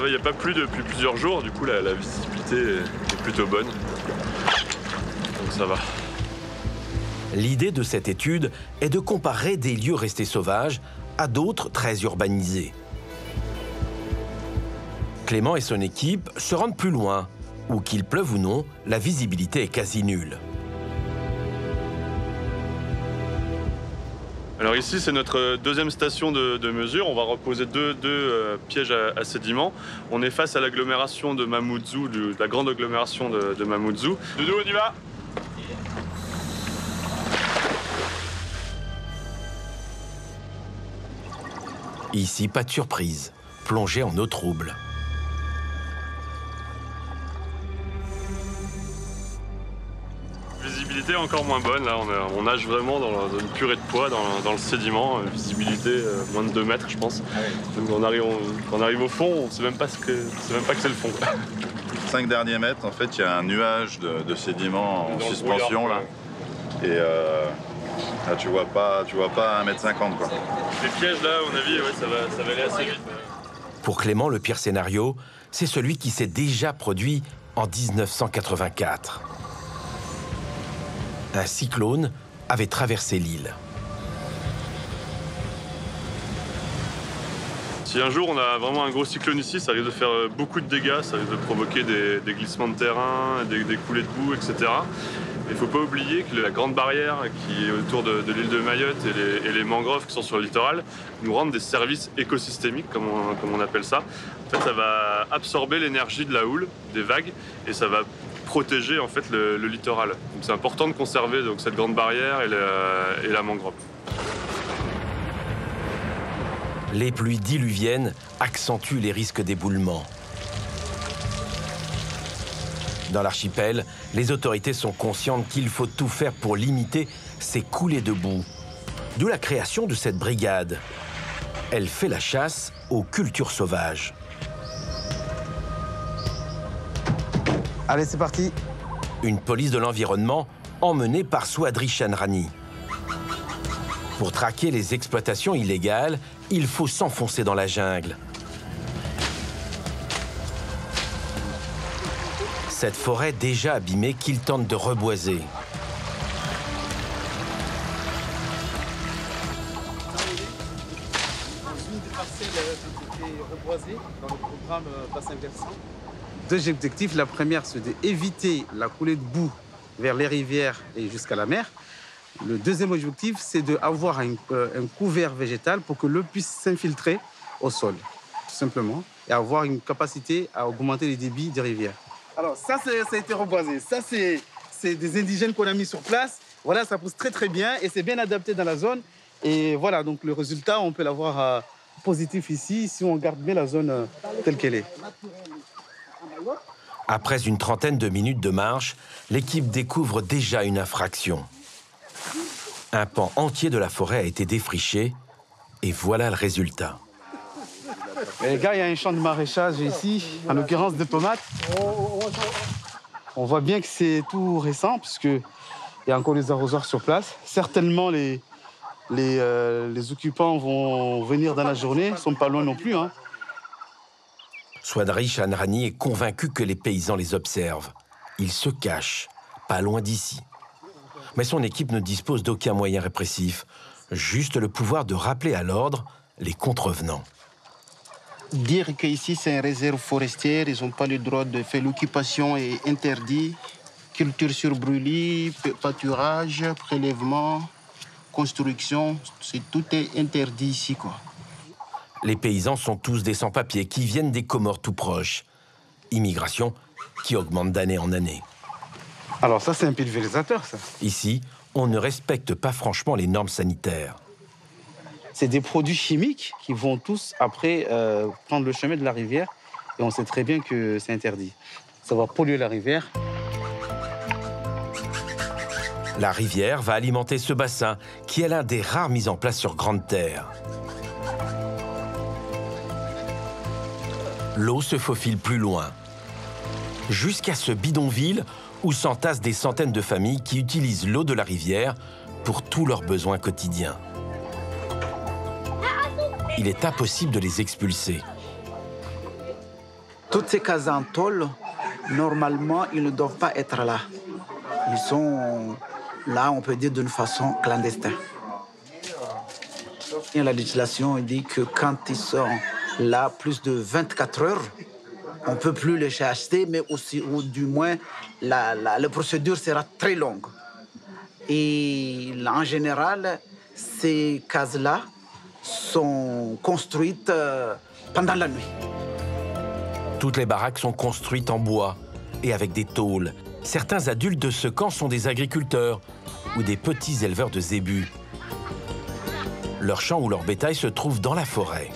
Il n'y a pas plu depuis plusieurs jours, du coup la visibilité est plutôt bonne. Donc ça va. L'idée de cette étude est de comparer des lieux restés sauvages à d'autres très urbanisés. Clément et son équipe se rendent plus loin. Où qu'il pleuve ou non, la visibilité est quasi nulle. Alors ici, c'est notre deuxième station de mesure. On va reposer deux pièges à sédiments. On est face à l'agglomération de Mamoudzou, la grande agglomération de Mamoudzou. Doudou, on y va? Ici, pas de surprise. Plongée en eau trouble. Visibilité encore moins bonne, là on nage vraiment dans une purée de poids dans le sédiment, visibilité moins de 2 mètres je pense. Donc quand on arrive au fond, on ne sait même pas que c'est le fond. 5 derniers mètres, en fait, il y a un nuage de sédiments en suspension là. Et là, tu vois pas 1,50 m quoi. Les pièges là, à mon avis, ouais, ça va aller assez vite. Pour Clément, le pire scénario, c'est celui qui s'est déjà produit en 1984. Un cyclone avait traversé l'île. Si un jour on a vraiment un gros cyclone ici, ça risque de faire beaucoup de dégâts, ça risque de provoquer des glissements de terrain, des coulées de boue, etc. Il ne faut pas oublier que la grande barrière qui est autour de l'île de Mayotte et les mangroves qui sont sur le littoral nous rendent des services écosystémiques, comme on appelle ça. En fait, ça va absorber l'énergie de la houle, des vagues, et ça va protéger en fait le littoral. Donc c'est important de conserver donc, cette grande barrière et la mangrove. Les pluies diluviennes accentuent les risques d'éboulement. Dans l'archipel, les autorités sont conscientes qu'il faut tout faire pour limiter ces coulées de boue. D'où la création de cette brigade. Elle fait la chasse aux cultures sauvages. Allez, c'est parti. Une police de l'environnement emmenée par Swadri Chanrani. Pour traquer les exploitations illégales, il faut s'enfoncer dans la jungle. Cette forêt déjà abîmée qu'il tente de reboiser. Une des parcelles qui était reboisée dans le programme bassin versant. Deux objectifs. La première, c'est d'éviter la coulée de boue vers les rivières et jusqu'à la mer. Le deuxième objectif, c'est d'avoir un couvert végétal pour que l'eau puisse s'infiltrer au sol, tout simplement, et avoir une capacité à augmenter les débits des rivières. Alors ça a été reboisé. Ça, c'est des indigènes qu'on a mis sur place. Voilà, ça pousse très très bien et c'est bien adapté dans la zone. Et voilà, donc le résultat, on peut l'avoir positif ici, si on garde bien la zone telle qu'elle est. Après une trentaine de minutes de marche, l'équipe découvre déjà une infraction. Un pan entier de la forêt a été défriché et voilà le résultat. Les gars, il y a un champ de maraîchage ici, en l'occurrence de tomates. On voit bien que c'est tout récent, puisqu'il y a encore des arrosoirs sur place. Certainement, les occupants vont venir dans la journée, ils ne sont pas loin non plus. Hein. Swadri Chanrani est convaincu que les paysans les observent. Il se cache, pas loin d'ici. Mais son équipe ne dispose d'aucun moyen répressif, juste le pouvoir de rappeler à l'ordre les contrevenants. Dire qu'ici c'est une réserve forestière, ils n'ont pas le droit de faire l'occupation est interdit. Culture sur brûlis, pâturage, prélèvement, construction, tout est interdit ici, quoi. Les paysans sont tous des sans-papiers qui viennent des Comores tout proches. Immigration qui augmente d'année en année. Alors ça, c'est un pulvérisateur, ça. Ici, on ne respecte pas franchement les normes sanitaires. C'est des produits chimiques qui vont tous, après, prendre le chemin de la rivière. Et on sait très bien que c'est interdit. Ça va polluer la rivière. La rivière va alimenter ce bassin, qui est l'un des rares mis en place sur Grande Terre. L'eau se faufile plus loin, jusqu'à ce bidonville où s'entassent des centaines de familles qui utilisent l'eau de la rivière pour tous leurs besoins quotidiens. Il est impossible de les expulser. Toutes ces cases en tôle, normalement, ils ne doivent pas être là. Ils sont là, on peut dire, d'une façon clandestine. Et la législation dit que quand ils sont là plus de 24 heures, on ne peut plus les acheter, mais aussi, ou du moins, la procédure sera très longue. Et en général, ces cases-là sont construites pendant la nuit. Toutes les baraques sont construites en bois et avec des tôles. Certains adultes de ce camp sont des agriculteurs ou des petits éleveurs de zébus. Leurs champs ou leur bétail se trouvent dans la forêt.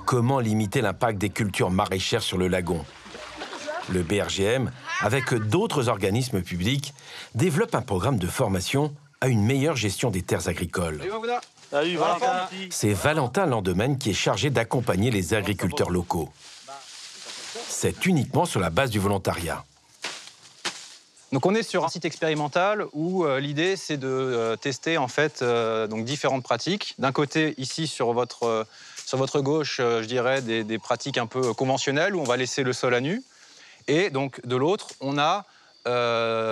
Comment limiter l'impact des cultures maraîchères sur le lagon? Le BRGM, avec d'autres organismes publics, développe un programme de formation à une meilleure gestion des terres agricoles. C'est Valentin Landemaine qui est chargé d'accompagner les agriculteurs locaux. C'est uniquement sur la base du volontariat. Donc on est sur un site expérimental où l'idée c'est de tester en fait donc différentes pratiques. D'un côté ici sur votre gauche, je dirais des pratiques un peu conventionnelles où on va laisser le sol à nu. Et donc de l'autre, on a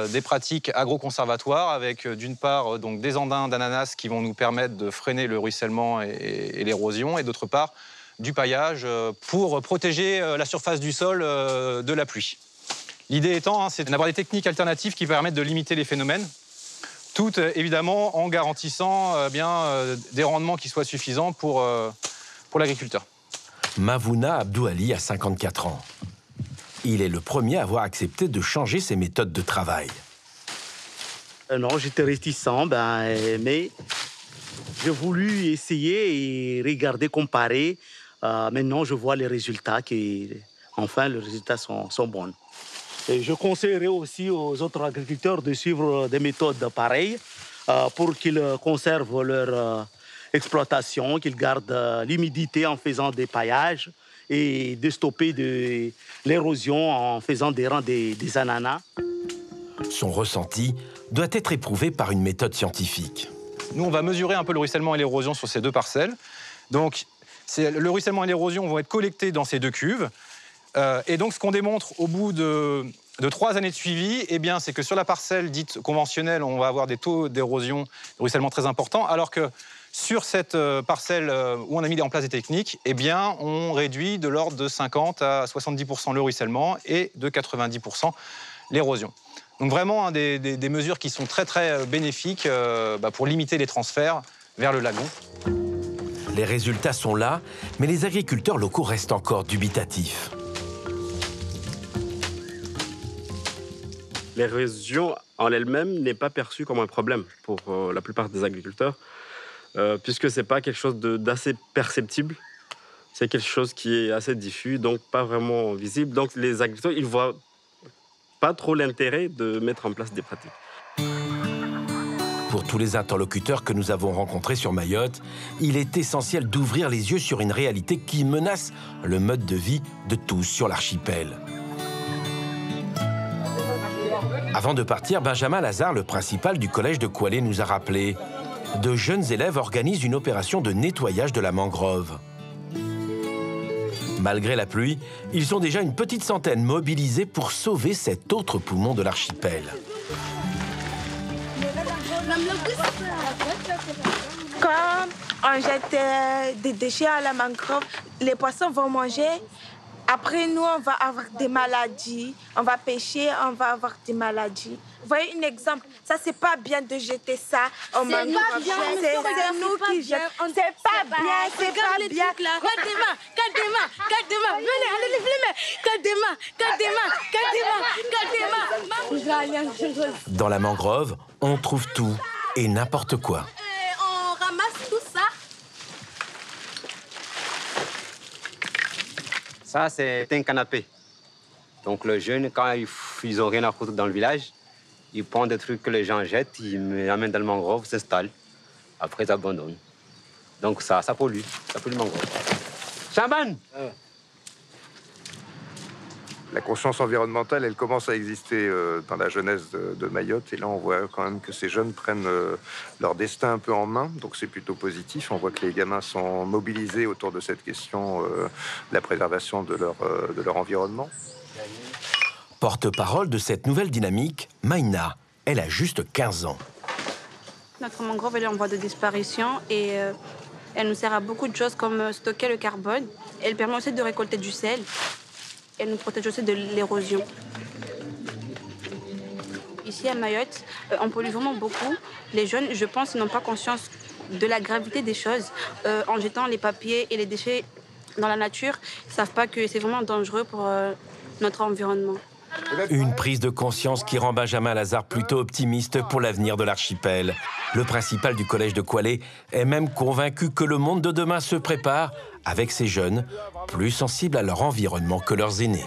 des pratiques agroconservatoires avec d'une part donc des andins d'ananas qui vont nous permettre de freiner le ruissellement et l'érosion, et d'autre part du paillage pour protéger la surface du sol de la pluie. L'idée étant, c'est d'avoir des techniques alternatives qui permettent de limiter les phénomènes, tout évidemment en garantissant des rendements qui soient suffisants pour l'agriculteur. Mavouna Abdou Ali a 54 ans. Il est le premier à avoir accepté de changer ses méthodes de travail. Non, j'étais réticent, mais j'ai voulu essayer et regarder, comparer. Maintenant, je vois les résultats, enfin, les résultats sont bons. Et je conseillerais aussi aux autres agriculteurs de suivre des méthodes pareilles pour qu'ils conservent leur exploitation, qu'ils gardent l'humidité en faisant des paillages et de stopper l'érosion en faisant des rangs des ananas. Son ressenti doit être éprouvé par une méthode scientifique. Nous, on va mesurer un peu le ruissellement et l'érosion sur ces deux parcelles. Donc, le ruissellement et l'érosion vont être collectés dans ces deux cuves. Et donc, ce qu'on démontre au bout de 3 années de suivi, c'est que sur la parcelle dite conventionnelle, on va avoir des taux d'érosion, de ruissellement très importants, alors que sur cette parcelle où on a mis en place des techniques, on réduit de l'ordre de 50 à 70% le ruissellement et de 90% l'érosion. Donc vraiment des mesures qui sont très très bénéfiques pour limiter les transferts vers le lagon. Les résultats sont là, mais les agriculteurs locaux restent encore dubitatifs. L'érosion en elle-même n'est pas perçue comme un problème pour la plupart des agriculteurs, puisque ce n'est pas quelque chose d'assez perceptible. C'est quelque chose qui est assez diffus, donc pas vraiment visible. Donc les agriculteurs, ils ne voient pas trop l'intérêt de mettre en place des pratiques. Pour tous les interlocuteurs que nous avons rencontrés sur Mayotte, il est essentiel d'ouvrir les yeux sur une réalité qui menace le mode de vie de tous sur l'archipel. Avant de partir, Benjamin Lazare, le principal du collège de Kwalé, nous a rappelé de jeunes élèves organisent une opération de nettoyage de la mangrove. Malgré la pluie, ils sont déjà une petite centaine mobilisés pour sauver cet autre poumon de l'archipel. Quand on jette des déchets à la mangrove, les poissons vont manger. Après, nous, on va avoir des maladies. On va pêcher, on va avoir des maladies. Vous voyez un exemple. Ça, c'est pas bien de jeter ça au mangrove. C'est nous qui jetons. C'est pas bien, c'est pas bien. Dans la mangrove, on trouve tout et n'importe quoi. On ramasse tout ça. Ça, c'est un canapé. Donc, les jeunes, quand ils n'ont rien à foutre dans le village, ils prennent des trucs que les gens jettent, ils me ramènent dans le mangrove, s'installent. Après, ils abandonnent. Donc, ça pollue le mangrove. Chaban! La conscience environnementale, elle commence à exister dans la jeunesse de Mayotte. Et là, on voit quand même que ces jeunes prennent leur destin un peu en main. Donc, c'est plutôt positif. On voit que les gamins sont mobilisés autour de cette question de la préservation de leur environnement. Porte-parole de cette nouvelle dynamique, Maïna. Elle a juste 15 ans. Notre mangrove, elle est en voie de disparition et elle nous sert à beaucoup de choses comme stocker le carbone. Elle permet aussi de récolter du sel. Elle nous protège aussi de l'érosion. Ici à Mayotte, on pollue vraiment beaucoup. Les jeunes, je pense, n'ont pas conscience de la gravité des choses. En jetant les papiers et les déchets dans la nature, ils ne savent pas que c'est vraiment dangereux pour notre environnement. Une prise de conscience qui rend Benjamin Lazare plutôt optimiste pour l'avenir de l'archipel. Le principal du collège de Kwalé est même convaincu que le monde de demain se prépare avec ces jeunes, plus sensibles à leur environnement que leurs aînés.